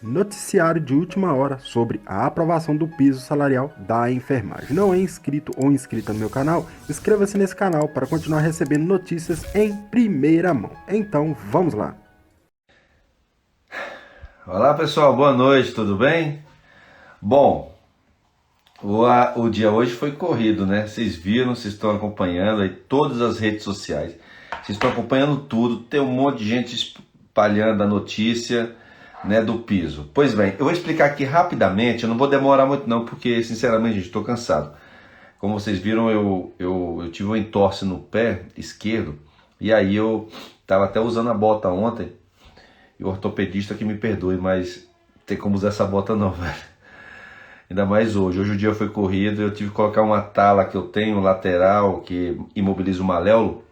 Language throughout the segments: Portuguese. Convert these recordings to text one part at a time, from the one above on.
Noticiário de última hora sobre a aprovação do piso salarial da enfermagem. Não é inscrito ou inscrita no meu canal? Inscreva-se nesse canal para continuar recebendo notícias em primeira mão. Então, vamos lá. Olá pessoal, boa noite, tudo bem? Bom, o dia hoje foi corrido, né? Vocês viram, vocês estão acompanhando aí todas as redes sociais. Vocês estão acompanhando tudo, tem um monte de gente espalhando a notícia, né, do piso. Pois bem, eu vou explicar aqui rapidamente, eu não vou demorar muito não, porque sinceramente, gente, estou cansado. Como vocês viram, eu tive uma entorse no pé esquerdo, e aí eu estava até usando a bota ontem, e o ortopedista que me perdoe, mas tem como usar essa bota não, velho. Ainda mais hoje. Hoje o dia foi corrido, eu tive que colocar uma tala que eu tenho lateral, que imobiliza o maléolo,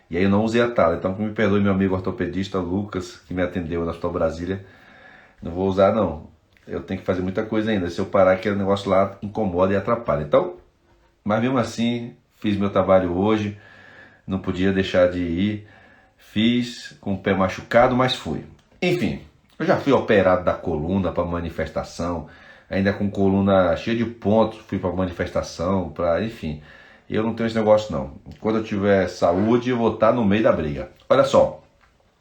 e aí eu não usei a tala. Então me perdoe meu amigo ortopedista Lucas, que me atendeu na Hospital Brasília. Não vou usar não. Eu tenho que fazer muita coisa ainda. Se eu parar, aquele negócio lá incomoda e atrapalha. Então, mas mesmo assim, fiz meu trabalho hoje. Não podia deixar de ir. Fiz com o pé machucado, mas fui. Enfim, eu já fui operado da coluna para manifestação. Ainda com coluna cheia de pontos, fui para manifestação, enfim. Eu não tenho esse negócio não. Quando eu tiver saúde, eu vou estar no meio da briga. Olha só.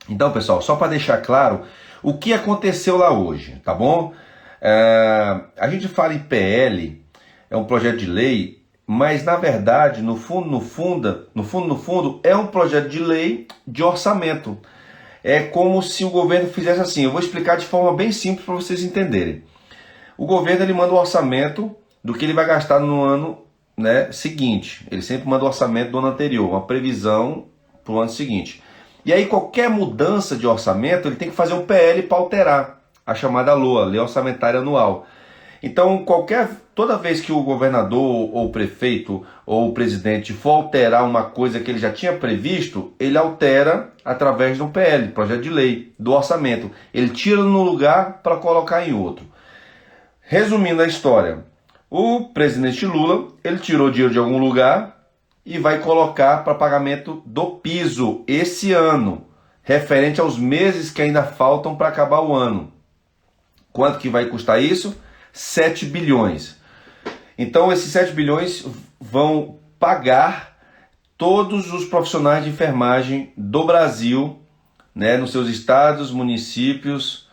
Então, pessoal, só para deixar claro o que aconteceu lá hoje, tá bom? A gente fala em PL, é um projeto de lei, mas na verdade, no fundo, é um projeto de lei de orçamento. É como se o governo fizesse assim. Eu vou explicar de forma bem simples para vocês entenderem. O governo ele manda o orçamento do que ele vai gastar no ano, né, seguinte. Ele sempre manda o orçamento do ano anterior, uma previsão para o ano seguinte. E aí qualquer mudança de orçamento, ele tem que fazer um PL para alterar, a chamada LOA, Lei Orçamentária Anual. Então, toda vez que o governador ou o prefeito ou o presidente for alterar uma coisa que ele já tinha previsto, ele altera através de um PL, projeto de lei, do orçamento. Ele tira no lugar para colocar em outro. Resumindo a história, o presidente Lula, ele tirou dinheiro de algum lugar e vai colocar para pagamento do piso esse ano, referente aos meses que ainda faltam para acabar o ano. Quanto que vai custar isso? 7 bilhões. Então esses 7 bilhões vão pagar todos os profissionais de enfermagem do Brasil, né, nos seus estados, municípios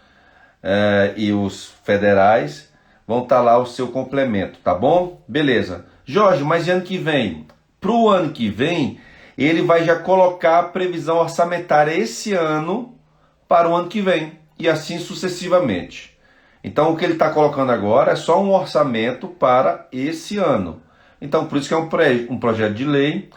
e os federais, vão estar lá o seu complemento, tá bom? Beleza. Jorge, mas e ano que vem? Para o ano que vem, ele vai já colocar a previsão orçamentária esse ano para o ano que vem, e assim sucessivamente. Então o que ele está colocando agora é só um orçamento para esse ano. Então por isso que é um projeto de lei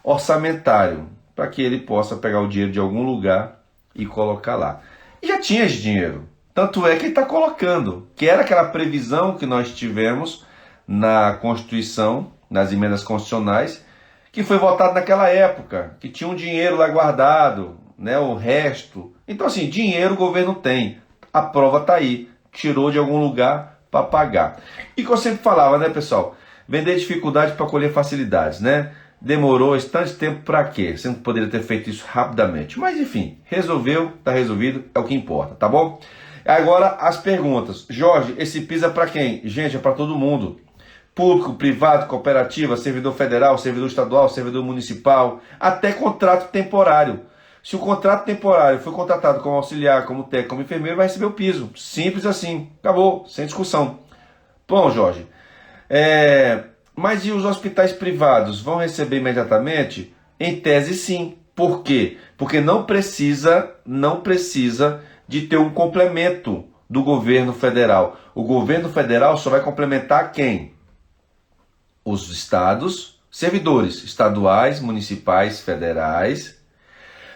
orçamentário, para que ele possa pegar o dinheiro de algum lugar e colocar lá. E já tinha esse dinheiro. Tanto é que ele está colocando, que era aquela previsão que nós tivemos na Constituição, nas emendas constitucionais, que foi votado naquela época, que tinha um dinheiro lá guardado, né, o resto. Então assim, dinheiro o governo tem, a prova está aí, tirou de algum lugar para pagar. E que eu sempre falava, né, pessoal, vender dificuldade para colher facilidades, né? Demorou esse tanto tempo para quê? Você não poderia ter feito isso rapidamente. Mas enfim, resolveu, está resolvido, é o que importa, tá bom? Agora as perguntas. Jorge, esse piso é para quem? Gente, é para todo mundo. Público, privado, cooperativa, servidor federal, servidor estadual, servidor municipal, até contrato temporário. Se o contrato temporário foi contratado como auxiliar, como técnico, como enfermeiro, vai receber o piso. Simples assim. Acabou, sem discussão. Bom, Jorge, mas e os hospitais privados vão receber imediatamente? Em tese, sim. Por quê? Porque não precisa de ter um complemento do governo federal. O governo federal só vai complementar quem? Os estados, servidores estaduais, municipais, federais,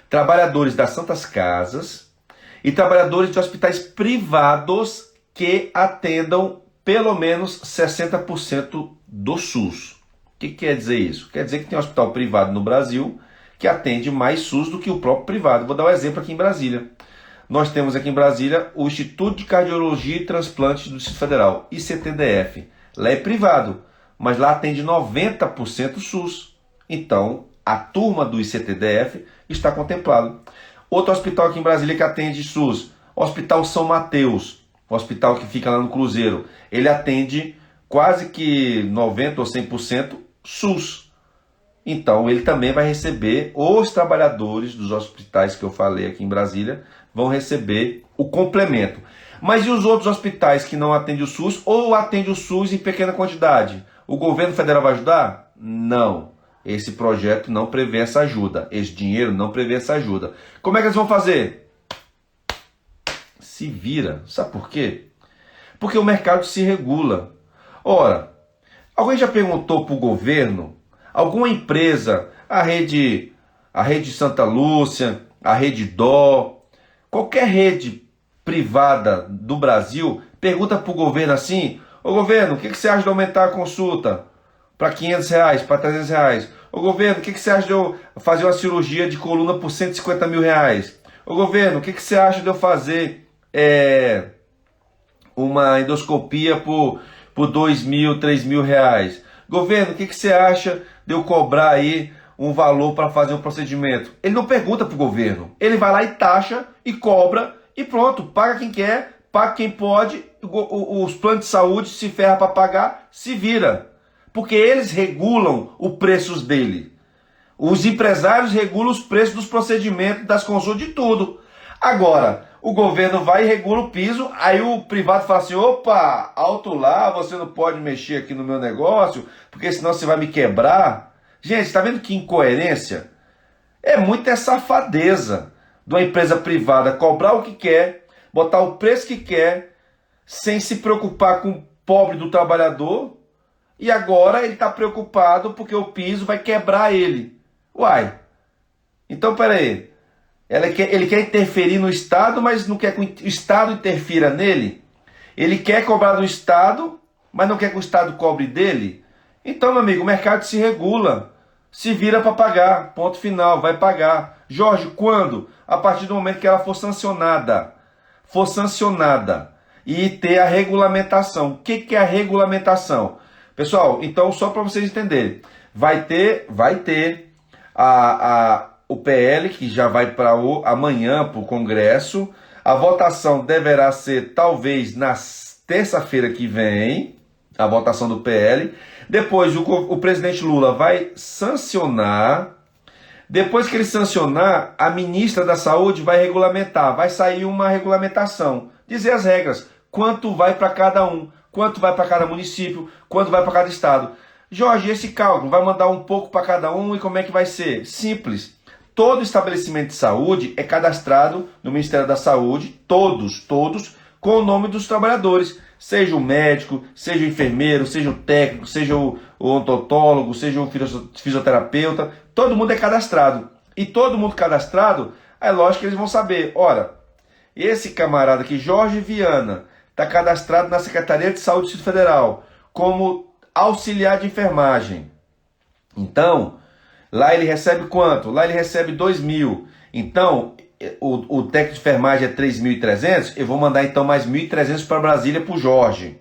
trabalhadores das santas casas e trabalhadores de hospitais privados que atendam pelo menos 60% do SUS. O que quer dizer isso? Quer dizer que tem hospital privado no Brasil que atende mais SUS do que o próprio privado. Vou dar um exemplo aqui em Brasília. Nós temos aqui em Brasília o Instituto de Cardiologia e Transplantes do Distrito Federal, ICTDF. Lá é privado, mas lá atende 90% SUS. Então, a turma do ICTDF está contemplado. Outro hospital aqui em Brasília que atende SUS, Hospital São Mateus. um hospital que fica lá no Cruzeiro, ele atende quase que 90% ou 100% SUS. Então ele também vai receber, os trabalhadores dos hospitais que eu falei aqui em Brasília, vão receber o complemento. Mas e os outros hospitais que não atendem o SUS ou atendem o SUS em pequena quantidade? O governo federal vai ajudar? Não. Esse projeto não prevê essa ajuda. Esse dinheiro não prevê essa ajuda. Como é que eles vão fazer? Se vira. Sabe por quê? Porque o mercado se regula. Ora, alguém já perguntou para o governo, alguma empresa, a rede Santa Lúcia, a rede Dó, qualquer rede privada do Brasil, pergunta para o governo assim: ô governo, o que você acha de aumentar a consulta para R$500, para R$300? Ô governo, o que você acha de eu fazer uma cirurgia de coluna por R$150 mil? Ô governo, o que você acha de eu fazer uma endoscopia por R$2.000, R$3.000? Governo, o que você acha de eu cobrar aí um valor para fazer um procedimento? Ele não pergunta para o governo. Ele vai lá e taxa e cobra e pronto. Paga quem quer, paga quem pode. Os planos de saúde se ferram para pagar, se vira. Porque eles regulam os preços dele. Os empresários regulam os preços dos procedimentos, das consultas, de tudo. Agora, o governo vai e regula o piso, aí o privado fala assim: opa, alto lá, você não pode mexer aqui no meu negócio, porque senão você vai me quebrar. Gente, está vendo que incoerência? É muita safadeza de uma empresa privada cobrar o que quer, botar o preço que quer, sem se preocupar com o pobre do trabalhador, e agora ele está preocupado porque o piso vai quebrar ele. Uai, então peraí. Ele quer interferir no Estado, mas não quer que o Estado interfira nele? Ele quer cobrar do Estado, mas não quer que o Estado cobre dele? Então, meu amigo, o mercado se regula. Se vira para pagar. Ponto final, vai pagar. Jorge, quando? A partir do momento que ela for sancionada. For sancionada. E ter a regulamentação. O que é a regulamentação? Pessoal, então só para vocês entenderem. Vai ter o PL, que já vai para amanhã para o Congresso. A votação deverá ser talvez na terça-feira que vem, a votação do PL. Depois o presidente Lula vai sancionar. Depois que ele sancionar, a ministra da Saúde vai regulamentar. Vai sair uma regulamentação, dizer as regras, quanto vai para cada um, quanto vai para cada município, quanto vai para cada estado. Jorge, esse cálculo vai mandar um pouco para cada um e como é que vai ser? Simples. Todo estabelecimento de saúde é cadastrado no Ministério da Saúde, todos, com o nome dos trabalhadores. Seja o médico, seja o enfermeiro, seja o técnico, seja o odontólogo, seja o fisioterapeuta, todo mundo é cadastrado. E todo mundo cadastrado, é lógico que eles vão saber, ora, esse camarada aqui, Jorge Viana, está cadastrado na Secretaria de Saúde do Distrito Federal como auxiliar de enfermagem. Então, lá ele recebe quanto? Lá ele recebe 2.000. Então, o técnico de enfermagem é 3.300. Eu vou mandar então mais 1.300 para Brasília para o Jorge.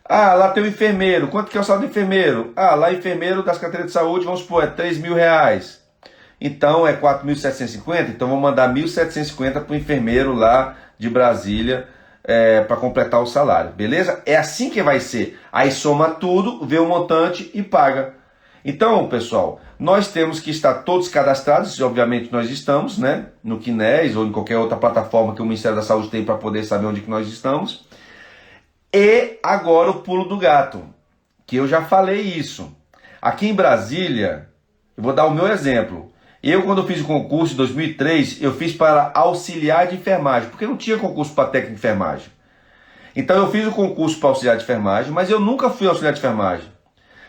Ah, lá tem o enfermeiro. Quanto que é o salário do enfermeiro? Ah, lá enfermeiro da Secretaria de Saúde, vamos supor, é R$3.000. Então é 4.750. Então vou mandar 1.750 para o enfermeiro lá de Brasília para completar o salário. Beleza? É assim que vai ser. Aí soma tudo, vê o montante e paga. Então, pessoal, nós temos que estar todos cadastrados, obviamente nós estamos, né, no Kinés ou em qualquer outra plataforma que o Ministério da Saúde tem para poder saber onde que nós estamos. E agora o pulo do gato, que eu já falei isso. Aqui em Brasília, eu vou dar o meu exemplo. Eu, quando eu fiz o concurso em 2003, eu fiz para auxiliar de enfermagem, porque não tinha concurso para técnico de enfermagem. Então eu fiz o concurso para auxiliar de enfermagem, mas eu nunca fui auxiliar de enfermagem.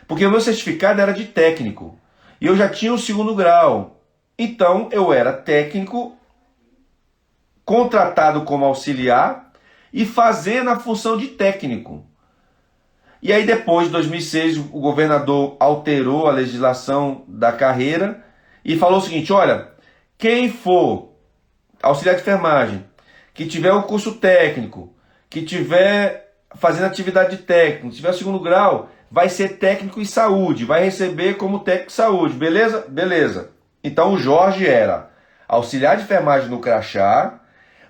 Porque o meu certificado era de técnico. E eu já tinha o 2º grau. Então eu era técnico, contratado como auxiliar e fazendo a função de técnico. E aí depois, em 2006, o governador alterou a legislação da carreira e falou o seguinte: olha, quem for auxiliar de enfermagem, que tiver o curso técnico, que tiver fazendo atividade de técnico, tiver o 2º grau, vai ser técnico em saúde, vai receber como técnico em saúde, beleza? Beleza. Então o Jorge era auxiliar de enfermagem no crachá,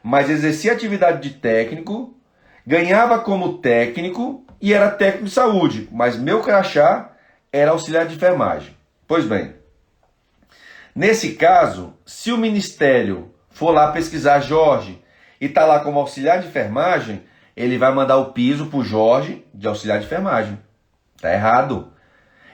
mas exercia atividade de técnico, ganhava como técnico e era técnico de saúde, mas meu crachá era auxiliar de enfermagem. Pois bem, nesse caso, se o Ministério for lá pesquisar Jorge e está lá como auxiliar de enfermagem, ele vai mandar o piso para o Jorge de auxiliar de enfermagem. Tá errado.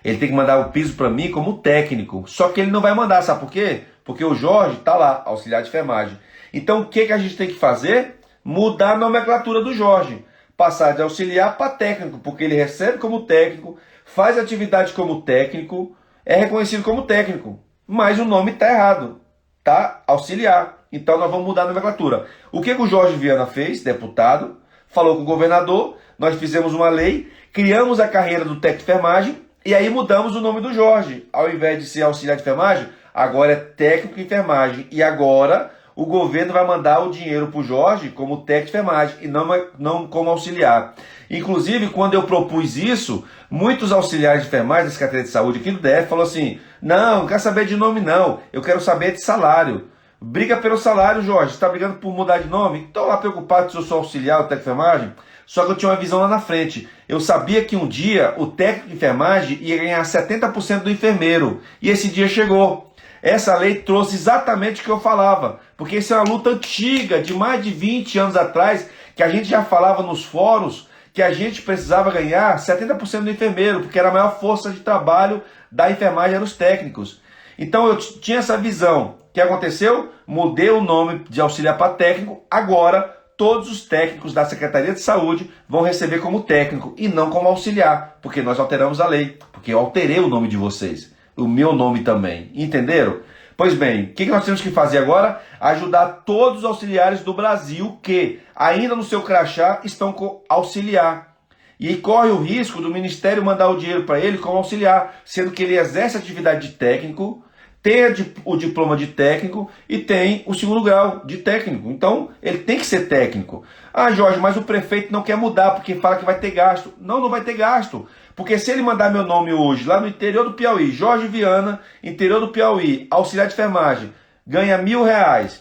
Ele tem que mandar o piso para mim como técnico. Só que ele não vai mandar, sabe por quê? Porque o Jorge está lá, auxiliar de enfermagem. Então o que a gente tem que fazer? Mudar a nomenclatura do Jorge. Passar de auxiliar para técnico, porque ele recebe como técnico, faz atividade como técnico, é reconhecido como técnico. Mas o nome está errado. Tá? Auxiliar. Então nós vamos mudar a nomenclatura. O que o Jorge Viana fez, deputado? Falou com o governador, nós fizemos uma lei, criamos a carreira do técnico de enfermagem e aí mudamos o nome do Jorge. Ao invés de ser auxiliar de enfermagem, agora é técnico de enfermagem. E agora o governo vai mandar o dinheiro para o Jorge como técnico de enfermagem e não como auxiliar. Inclusive, quando eu propus isso, muitos auxiliares de enfermagem da Secretaria de Saúde aqui do DF falaram assim, não quero saber de nome não, eu quero saber de salário. Briga pelo salário, Jorge. Você está brigando por mudar de nome? Estou lá preocupado se eu sou auxiliar ou técnico de enfermagem. Só que eu tinha uma visão lá na frente. Eu sabia que um dia o técnico de enfermagem ia ganhar 70% do enfermeiro. E esse dia chegou. Essa lei trouxe exatamente o que eu falava. Porque isso é uma luta antiga, de mais de 20 anos atrás, que a gente já falava nos fóruns que a gente precisava ganhar 70% do enfermeiro, porque era a maior força de trabalho da enfermagem, eram os técnicos. Então eu tinha essa visão. O que aconteceu? Mudei o nome de auxiliar para técnico. Agora, todos os técnicos da Secretaria de Saúde vão receber como técnico e não como auxiliar, porque nós alteramos a lei, porque eu alterei o nome de vocês, o meu nome também. Entenderam? Pois bem, o que nós temos que fazer agora? Ajudar todos os auxiliares do Brasil que ainda no seu crachá estão com auxiliar. E corre o risco do Ministério mandar o dinheiro para ele como auxiliar, sendo que ele exerce atividade de técnico, tem o diploma de técnico e tem o segundo grau de técnico. Então, ele tem que ser técnico. Ah, Jorge, mas o prefeito não quer mudar porque fala que vai ter gasto. Não, não vai ter gasto. Porque se ele mandar meu nome hoje, lá no interior do Piauí, Jorge Viana, interior do Piauí, auxiliar de enfermagem, ganha R$1.000.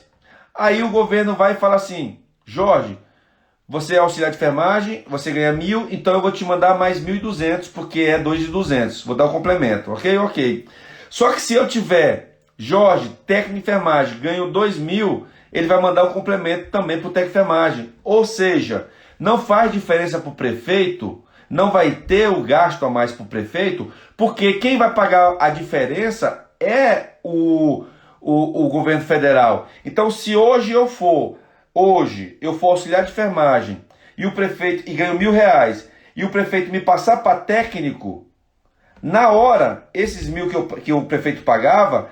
Aí o governo vai e fala assim, Jorge, você é auxiliar de enfermagem, você ganha 1.000, então eu vou te mandar mais 1.200, porque é 2.200. Vou dar um complemento, ok? Ok. Só que se eu tiver, Jorge, técnico de enfermagem, ganho 2.000, ele vai mandar um complemento também para o técnico de enfermagem. Ou seja, não faz diferença para o prefeito, não vai ter o gasto a mais para o prefeito, porque quem vai pagar a diferença é o governo federal. Então, se hoje eu for auxiliar de enfermagem e o prefeito e ganho R$1.000 e o prefeito me passar para técnico, na hora, esses 1.000 que o prefeito pagava,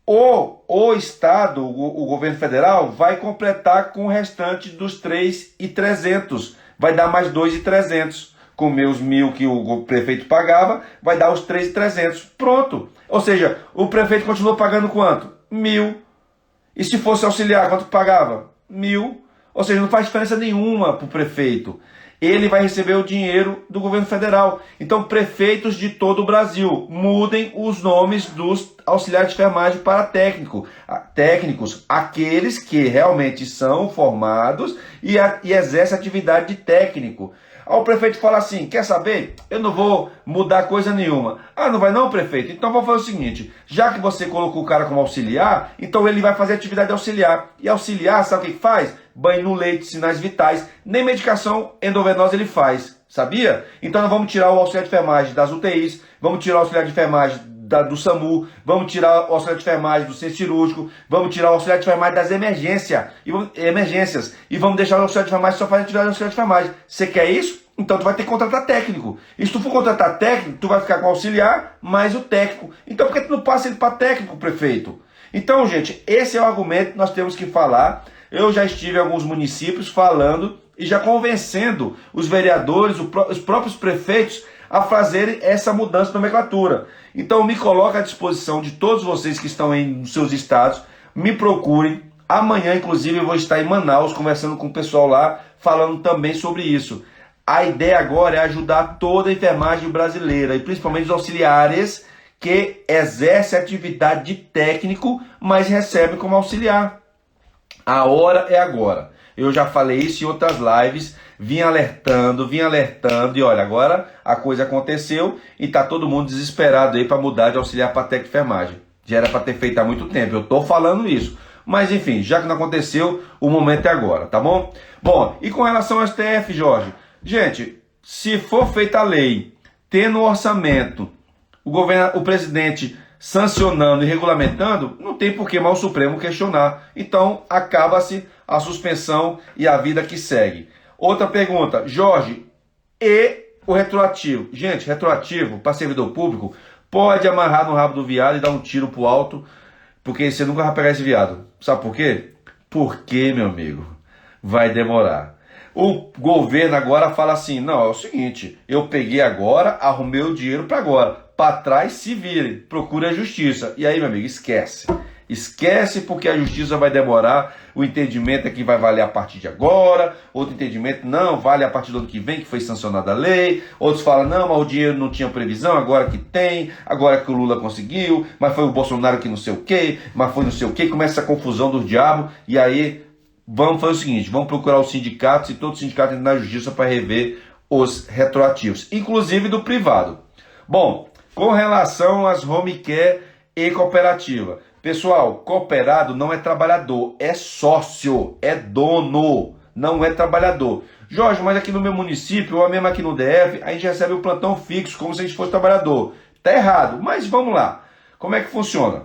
o Estado, o governo federal, vai completar com o restante dos 3.300. Vai dar mais 2.300. Com meus 1.000 que o prefeito pagava, vai dar os 3.300. Pronto. Ou seja, o prefeito continuou pagando quanto? 1.000. E se fosse auxiliar, quanto pagava? 1.000. Ou seja, não faz diferença nenhuma para o prefeito. Ele vai receber o dinheiro do governo federal. Então, prefeitos de todo o Brasil, mudem os nomes dos auxiliares de enfermagem para técnicos, aqueles que realmente são formados e exercem atividade de técnico. Aí o prefeito fala assim, quer saber? Eu não vou mudar coisa nenhuma. Ah, não vai não, prefeito? Então vou fazer o seguinte, já que você colocou o cara como auxiliar, então ele vai fazer atividade auxiliar. E auxiliar, sabe o que faz? Banho no leite, sinais vitais, nem medicação endovenosa ele faz, sabia? Então nós vamos tirar o auxiliar de enfermagem das UTIs, vamos tirar o auxiliar de enfermagem do SAMU, vamos tirar o auxiliar de enfermagem do centro cirúrgico, vamos tirar o auxiliar de enfermagem das emergências e vamos deixar o auxiliar de enfermagem só fazer atividade de auxiliar de enfermagem. Você quer isso? Então tu vai ter que contratar técnico. E se tu for contratar técnico, tu vai ficar com o auxiliar mais o técnico. Então por que tu não passa ele para técnico, prefeito? Então, gente, esse é o argumento que nós temos que falar. Eu já estive em alguns municípios falando e já convencendo os vereadores, os próprios prefeitos a fazerem essa mudança de nomenclatura. Então me coloco à disposição de todos vocês que estão aí nos seus estados, me procurem. Amanhã, inclusive, eu vou estar em Manaus conversando com o pessoal lá, falando também sobre isso. A ideia agora é ajudar toda a enfermagem brasileira, e principalmente os auxiliares que exercem atividade de técnico, mas recebem como auxiliar. A hora é agora. Eu já falei isso em outras lives, vim alertando, e olha, agora a coisa aconteceu e tá todo mundo desesperado aí para mudar de auxiliar para técnico de enfermagem. Já era para ter feito há muito tempo, eu tô falando isso. Mas enfim, já que não aconteceu, o momento é agora, tá bom? Bom, e com relação ao STF, Jorge, gente, se for feita a lei, tendo o orçamento, o presidente sancionando e regulamentando, não tem por que mais o Supremo questionar. Então, acaba-se a suspensão e a vida que segue. Outra pergunta, Jorge, e o retroativo? Gente, retroativo para servidor público pode amarrar no rabo do viado e dar um tiro pro alto, porque você nunca vai pegar esse viado. Sabe por quê? Porque, meu amigo, vai demorar. O governo agora fala assim, não, é o seguinte, eu peguei agora, arrumei o dinheiro para agora. Para trás se vire, procure a justiça. E aí, meu amigo, esquece. Esquece porque a justiça vai demorar. O entendimento é que vai valer a partir de agora. Outro entendimento, não, vale a partir do ano que vem, que foi sancionada a lei. Outros falam, não, mas o dinheiro não tinha previsão, agora que tem. Agora que o Lula conseguiu. Mas foi o Bolsonaro que não sei o quê. Mas foi não sei o quê. Começa essa confusão do diabo. E aí, vamos fazer o seguinte, vamos procurar os sindicatos e todos os sindicatos entram na justiça para rever os retroativos. Inclusive do privado. Bom, com relação às home care e cooperativa. Pessoal, cooperado não é trabalhador, é sócio, é dono, não é trabalhador. Jorge, mas aqui no meu município, ou mesmo aqui no DF, a gente recebe o plantão fixo, como se a gente fosse trabalhador. Tá errado, mas vamos lá. Como é que funciona?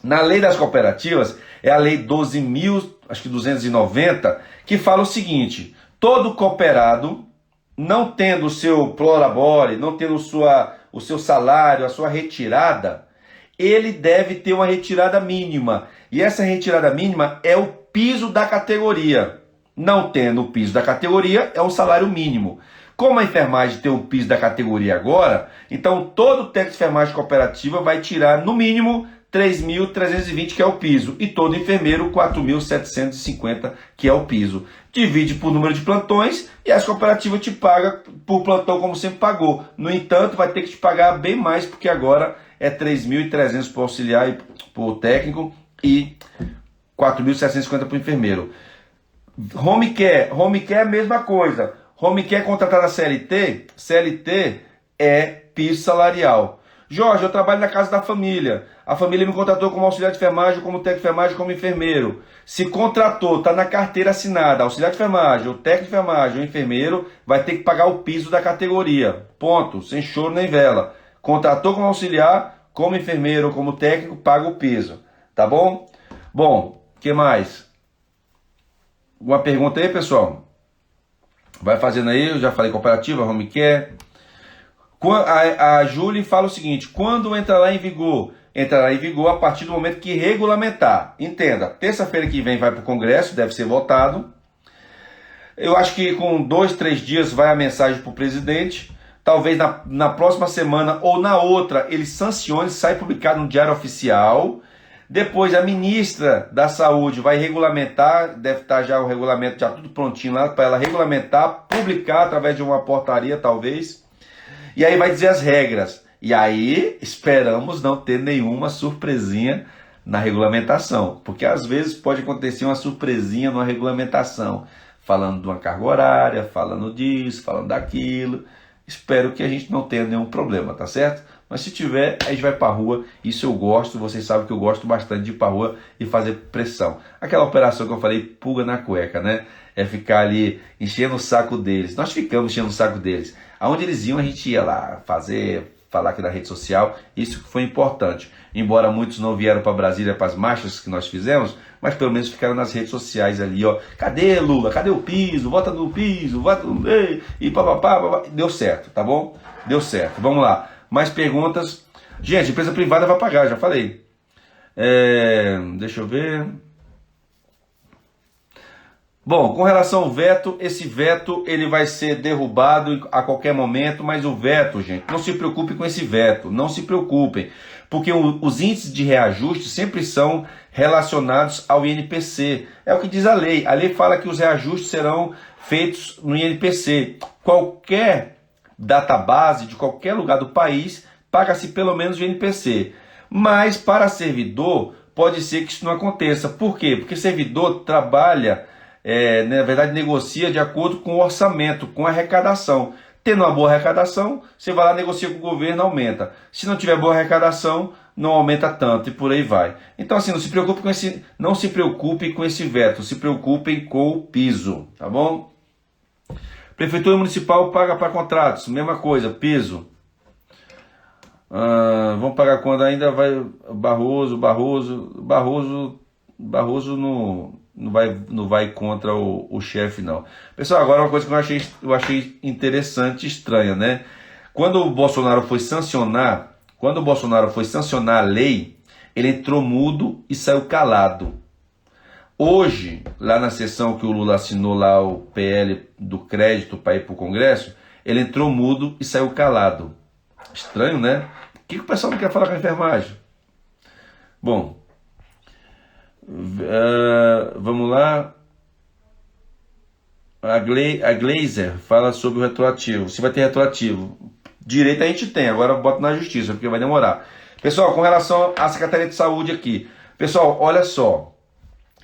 Na lei das cooperativas, é a lei 12.290, que fala o seguinte, todo cooperado, não tendo o seu prolabore, não tendo o seu salário, a sua retirada, ele deve ter uma retirada mínima. E essa retirada mínima é o piso da categoria. Não tendo o piso da categoria, é o salário mínimo. Como a enfermagem tem o piso da categoria agora, então todo técnico de enfermagem cooperativa vai tirar no mínimo 3.320, que é o piso, e todo enfermeiro 4.750, que é o piso. Divide por número de plantões e as cooperativas te pagam por plantão como sempre pagou. No entanto, vai ter que te pagar bem mais, porque agora é 3.300 para o auxiliar e para o técnico e 4.750 para o enfermeiro. Home care é a mesma coisa. Home care contratada a CLT, CLT é piso salarial. Jorge, eu trabalho na casa da família. A família me contratou como auxiliar de enfermagem, como técnico de enfermagem, como enfermeiro. Se contratou, está na carteira assinada, auxiliar de enfermagem, ou técnico de enfermagem, ou enfermeiro, vai ter que pagar o piso da categoria. Ponto. Sem choro nem vela. Contratou como auxiliar, como enfermeiro, ou como técnico, paga o piso. Tá bom? Bom, o que mais? Uma pergunta aí, pessoal? Vai fazendo aí, eu já falei cooperativa, home care. A Júlia fala o seguinte, quando entrará em vigor? Entrará em vigor a partir do momento que regulamentar. Entenda, terça-feira que vem vai para o Congresso, deve ser votado. Eu acho que com 2, 3 dias vai a mensagem para o presidente. Talvez na próxima semana ou na outra ele sancione, sai publicado no Diário Oficial. Depois a ministra da Saúde vai regulamentar, deve estar já o regulamento já tudo prontinho lá para ela regulamentar, publicar através de uma portaria talvez. E aí vai dizer as regras. E aí esperamos não ter nenhuma surpresinha na regulamentação. Porque às vezes pode acontecer uma surpresinha na regulamentação. Falando de uma carga horária, falando disso, falando daquilo. Espero que a gente não tenha nenhum problema, tá certo? Mas se tiver, a gente vai pra rua. Isso eu gosto, vocês sabem que eu gosto bastante de ir pra rua e fazer pressão. Aquela operação que eu falei, pulga na cueca, né? É ficar ali enchendo o saco deles. Nós ficamos enchendo o saco deles. Aonde eles iam, a gente ia lá falar aqui na rede social. Isso que foi importante. Embora muitos não vieram para Brasília para as marchas que nós fizemos, mas pelo menos ficaram nas redes sociais ali, ó. Cadê Lula? Cadê o piso? Vota no piso, vota no... E papapá. Deu certo, tá bom? Deu certo. Vamos lá. Mais perguntas? Gente, empresa privada vai pagar, já falei. Deixa eu ver... Bom, com relação ao veto, esse veto ele vai ser derrubado a qualquer momento, mas o veto, gente, não se preocupe com esse veto, não se preocupem, porque os índices de reajuste sempre são relacionados ao INPC, é o que diz a lei fala que os reajustes serão feitos no INPC, qualquer database de qualquer lugar do país paga-se pelo menos o INPC, mas para servidor pode ser que isso não aconteça, por quê? Porque servidor trabalha na verdade, negocia de acordo com o orçamento, com a arrecadação. Tendo uma boa arrecadação, você vai lá, negocia com o governo, aumenta. Se não tiver boa arrecadação, não aumenta tanto e por aí vai. Então, assim, não se preocupe com esse veto, se preocupem com o piso, tá bom? Prefeitura Municipal paga para contratos, mesma coisa, piso. Vamos pagar quando ainda vai Barroso não vai contra o chefe, não. Pessoal, agora uma coisa que eu achei interessante e estranha, né? Quando o Bolsonaro foi sancionar a lei, ele entrou mudo e saiu calado. Hoje, lá na sessão que o Lula assinou lá o PL do crédito para ir para o Congresso, ele entrou mudo e saiu calado. Estranho, né? O que o pessoal não quer falar com a enfermagem? Bom, vamos lá. A Glazer fala sobre o retroativo. Se vai ter retroativo. Direito a gente tem, agora bota na justiça, porque vai demorar. Pessoal, com relação à Secretaria de Saúde aqui. Pessoal, olha só.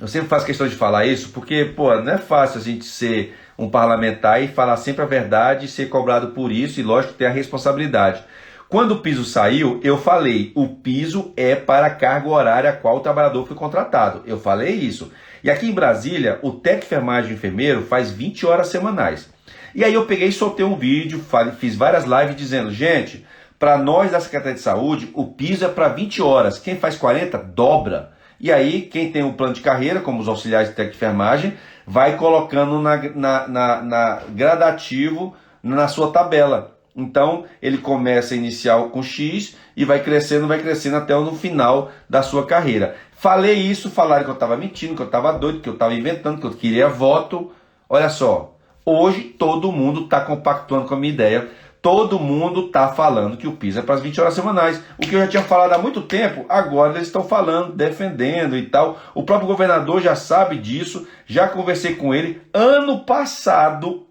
Eu sempre faço questão de falar isso, porque, pô, não é fácil a gente ser um parlamentar e falar sempre a verdade e ser cobrado por isso, e lógico, ter a responsabilidade. Quando o piso saiu, eu falei, o piso é para a carga horária a qual o trabalhador foi contratado. Eu falei isso. E aqui em Brasília, o técnico de enfermagem enfermeiro faz 20 horas semanais. E aí eu peguei e soltei um vídeo, fiz várias lives dizendo, gente, para nós da Secretaria de Saúde, o piso é para 20 horas. Quem faz 40, dobra. E aí, quem tem um plano de carreira, como os auxiliares de técnico de enfermagem, vai colocando na gradativo na sua tabela. Então, ele começa inicial com X e vai crescendo até no final da sua carreira. Falei isso, falaram que eu estava mentindo, que eu estava doido, que eu estava inventando, que eu queria voto. Olha só, hoje todo mundo está compactuando com a minha ideia. Todo mundo está falando que o piso é para as 20 horas semanais. O que eu já tinha falado há muito tempo, agora eles estão falando, defendendo e tal. O próprio governador já sabe disso, já conversei com ele. Ano passado,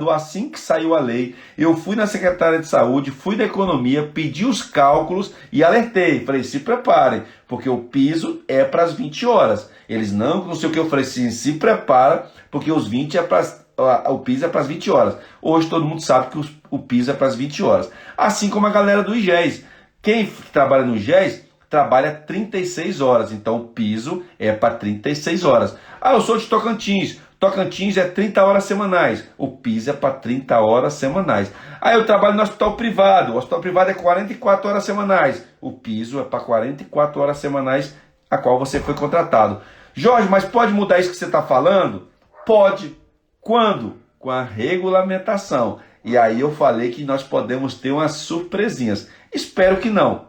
assim que saiu a lei, eu fui na Secretaria de Saúde, fui da Economia, pedi os cálculos e alertei. Falei, se preparem, porque o piso é para as 20 horas. Eles não sei o que, eu falei, sim, se prepara, porque os 20 é para o piso é para as 20 horas. Hoje todo mundo sabe que o piso é para as 20 horas. Assim como a galera do IGES. Quem trabalha no IGES trabalha 36 horas. Então o piso é para 36 horas. Eu sou de Tocantins. Tocantins é 30 horas semanais. O piso é para 30 horas semanais. Eu trabalho no hospital privado. O hospital privado é 44 horas semanais. O piso é para 44 horas semanais a qual você foi contratado. Jorge, mas pode mudar isso que você está falando? Pode. Quando? Com a regulamentação. E aí eu falei que nós podemos ter umas surpresinhas. Espero que não.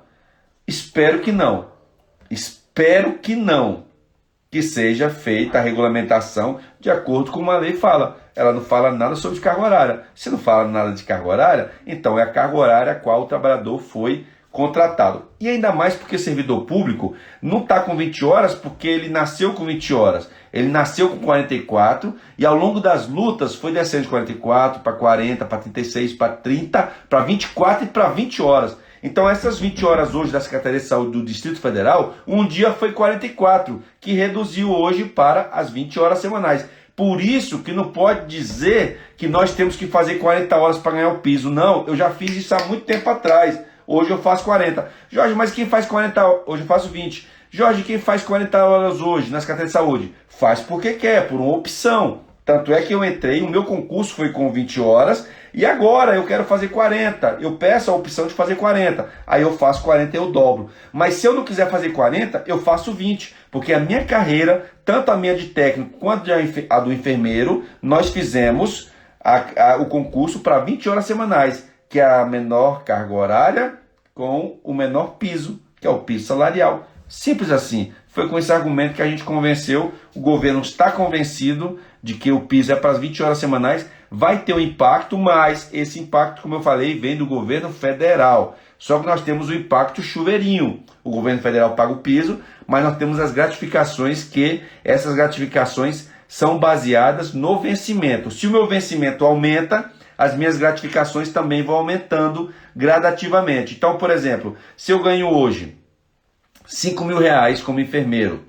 Que seja feita a regulamentação de acordo com a lei fala. Ela não fala nada sobre carga horária. Se não fala nada de carga horária, então é a carga horária a qual o trabalhador foi contratado. E ainda mais porque servidor público não está com 20 horas porque ele nasceu com 20 horas. Ele nasceu com 44 e ao longo das lutas foi descendo de 44 para 40, para 36, para 30, para 24 e para 20 horas. Então essas 20 horas hoje da Secretaria de Saúde do Distrito Federal, um dia foi 44, que reduziu hoje para as 20 horas semanais. Por isso que não pode dizer que nós temos que fazer 40 horas para ganhar o piso. Não, eu já fiz isso há muito tempo atrás. Hoje eu faço 40. Jorge, mas quem faz 40 horas? Hoje eu faço 20. Jorge, quem faz 40 horas hoje na Secretaria de Saúde? Faz porque quer, por uma opção. Tanto é que eu entrei, o meu concurso foi com 20 horas e agora eu quero fazer 40. Eu peço a opção de fazer 40. Aí eu faço 40 e eu dobro. Mas se eu não quiser fazer 40, eu faço 20. Porque a minha carreira, tanto a minha de técnico quanto a do enfermeiro, nós fizemos o concurso para 20 horas semanais, que é a menor carga horária com o menor piso, que é o piso salarial. Simples assim. Foi com esse argumento que a gente convenceu, o governo está convencido de que o piso é para as 20 horas semanais, vai ter um impacto, mas esse impacto, como eu falei, vem do governo federal. Só que nós temos o impacto chuveirinho. O governo federal paga o piso, mas nós temos as gratificações, que essas gratificações são baseadas no vencimento. Se o meu vencimento aumenta, as minhas gratificações também vão aumentando gradativamente. Então, por exemplo, se eu ganho hoje R$5.000 como enfermeiro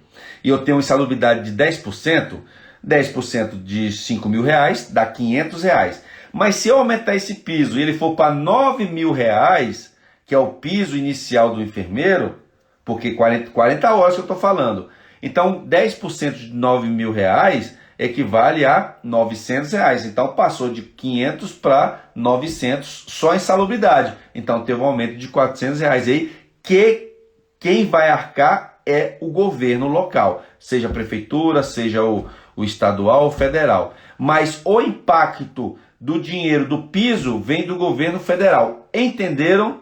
e eu tenho uma insalubridade de 10%, 10% de 5 mil reais dá 500 reais. Mas se eu aumentar esse piso e ele for para 9 mil reais, que é o piso inicial do enfermeiro, porque 40 horas que eu estou falando. Então 10% de 9 mil reais equivale a 900 reais. Então passou de 500 para 900 só em salubridade. Então teve um aumento de 400 reais aí, que quem vai arcar é o governo local, seja a prefeitura, seja o estadual ou federal. Mas o impacto do dinheiro do piso vem do governo federal. Entenderam?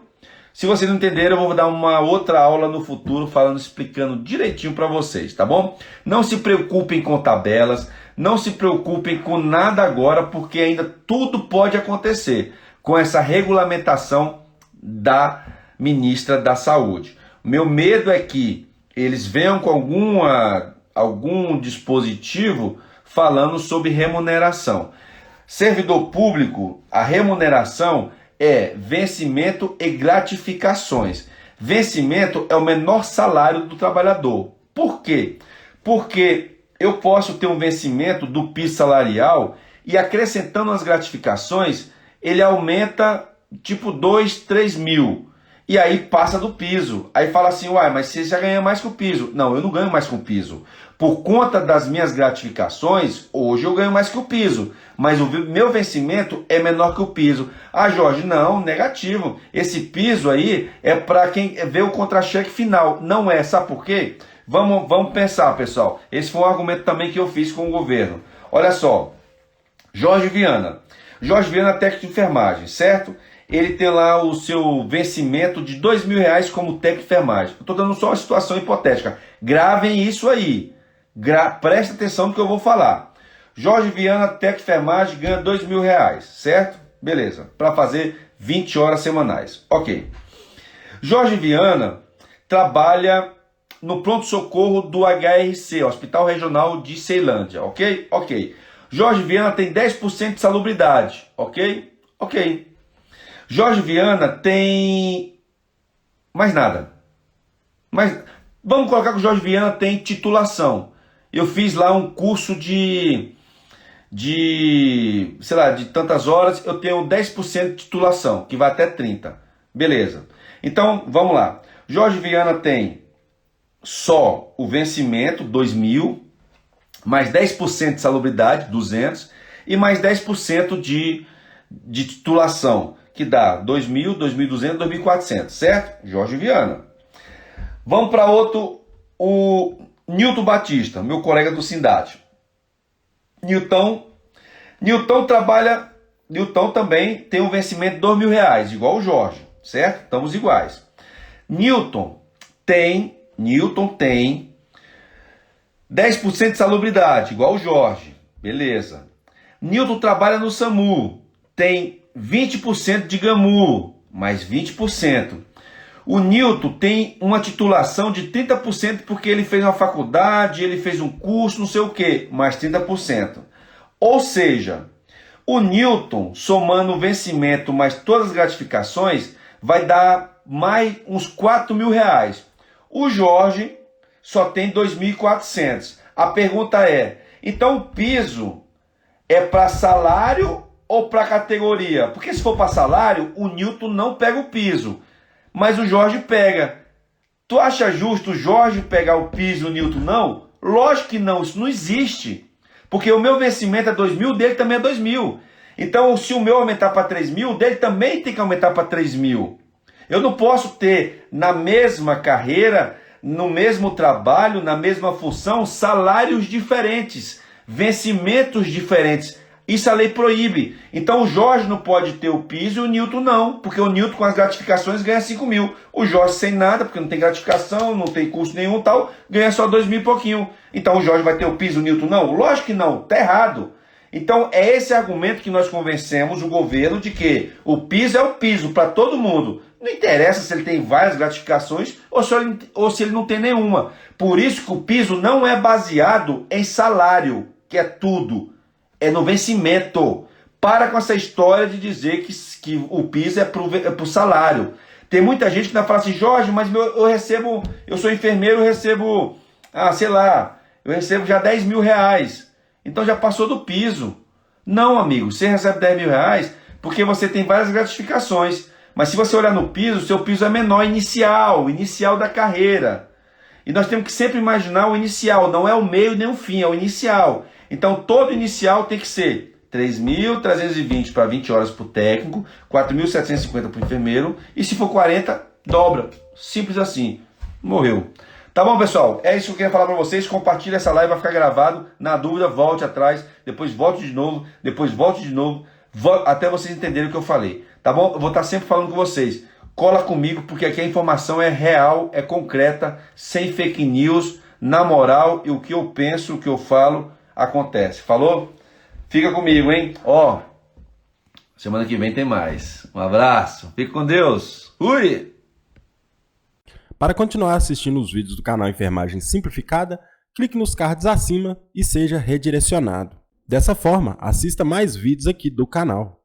Se vocês não entenderam, eu vou dar uma outra aula no futuro explicando direitinho para vocês, tá bom? Não se preocupem com tabelas, não se preocupem com nada agora, porque ainda tudo pode acontecer com essa regulamentação da ministra da Saúde. Meu medo é que eles venham com algum dispositivo falando sobre remuneração. Servidor público, a remuneração é vencimento e gratificações. Vencimento é o menor salário do trabalhador. Por quê? Porque eu posso ter um vencimento do piso salarial e acrescentando as gratificações, ele aumenta tipo 2, 3 mil. E aí passa do piso. Aí fala assim, uai, mas você já ganha mais que o piso. Não, eu não ganho mais que o piso. Por conta das minhas gratificações, hoje eu ganho mais que o piso. Mas o meu vencimento é menor que o piso. Ah, Jorge, não, negativo. Esse piso aí é para quem vê o contra-cheque final. Não é, sabe por quê? Vamos pensar, pessoal. Esse foi um argumento também que eu fiz com o governo. Olha só, Jorge Viana, técnico de enfermagem, certo? Ele tem lá o seu vencimento de 2 mil reais como técnico de enfermagem. Eu estou dando só uma situação hipotética. Gravem isso aí. Presta atenção no que eu vou falar. Jorge Viana, técnico de enfermagem, ganha 2 mil reais, certo? Beleza. Para fazer 20 horas semanais. Ok. Jorge Viana trabalha no pronto-socorro do HRC, Hospital Regional de Ceilândia, ok? Ok. Jorge Viana tem 10% de salubridade, ok? Ok. Jorge Viana tem mais nada. Mas vamos colocar que o Jorge Viana tem titulação. Eu fiz lá um curso de tantas horas, eu tenho 10% de titulação, que vai até 30. Beleza. Então, vamos lá. Jorge Viana tem só o vencimento, 2 mil, mais 10% de salubridade, 200, e mais 10% de titulação, que dá 2.000, 2.200, 2.400, certo? Jorge Viana. Vamos para outro, o Newton Batista, meu colega do Sindate. Newton também tem um vencimento de 2 mil reais, igual o Jorge, certo? Estamos iguais. Newton tem 10% de salubridade, igual o Jorge, beleza. Newton trabalha no SAMU, tem 20% de GAMU, mais 20%. O Newton tem uma titulação de 30% porque ele fez uma faculdade, ele fez um curso, não sei o que, mais 30%. Ou seja, o Newton, somando o vencimento mais todas as gratificações, vai dar mais uns 4 mil reais. O Jorge só tem 2.400. A pergunta é, então o piso é para salário ou para categoria? Porque se for para salário, o Newton não pega o piso, mas o Jorge pega. Tu acha justo o Jorge pegar o piso e o Newton não? Lógico que não, isso não existe. Porque o meu vencimento é 2 mil, dele também é 2 mil. Então, se o meu aumentar para 3 mil, dele também tem que aumentar para 3 mil. Eu não posso ter na mesma carreira, no mesmo trabalho, na mesma função, salários diferentes, vencimentos diferentes. Isso a lei proíbe. Então o Jorge não pode ter o piso e o Newton não, porque o Newton com as gratificações ganha 5 mil. O Jorge sem nada, porque não tem gratificação, não tem custo nenhum tal, ganha só 2 mil e pouquinho. Então o Jorge vai ter o piso, o Newton não? Lógico que não, tá errado. Então é esse argumento que nós convencemos o governo de que o piso é o piso para todo mundo. Não interessa se ele tem várias gratificações ou se ele não tem nenhuma. Por isso que o piso não é baseado em salário, que é tudo. É no vencimento. Para com essa história de dizer que o piso é pro salário. Tem muita gente que ainda fala assim, Jorge, mas eu sou enfermeiro, eu recebo, eu recebo já 10 mil reais. Então já passou do piso. Não, amigo, você recebe 10 mil reais porque você tem várias gratificações. Mas se você olhar no piso, o seu piso é menor, inicial da carreira. E nós temos que sempre imaginar o inicial, não é o meio nem o fim, é o inicial. Então todo inicial tem que ser 3.320 para 20 horas para o técnico, 4.750 para o enfermeiro, e se for 40, dobra. Simples assim. Morreu. Tá bom, pessoal? É isso que eu queria falar para vocês. Compartilha essa live, vai ficar gravado. Na dúvida, volte atrás, depois volte de novo, depois volte de novo, até vocês entenderem o que eu falei. Tá bom? Eu vou estar sempre falando com vocês. Cola comigo, porque aqui a informação é real, é concreta, sem fake news, na moral, e o que eu penso, o que eu falo, acontece. Falou? Fica comigo, hein? Ó, semana que vem tem mais. Um abraço, fique com Deus. Fui! Para continuar assistindo os vídeos do canal Enfermagem Simplificada, clique nos cards acima e seja redirecionado. Dessa forma, assista mais vídeos aqui do canal.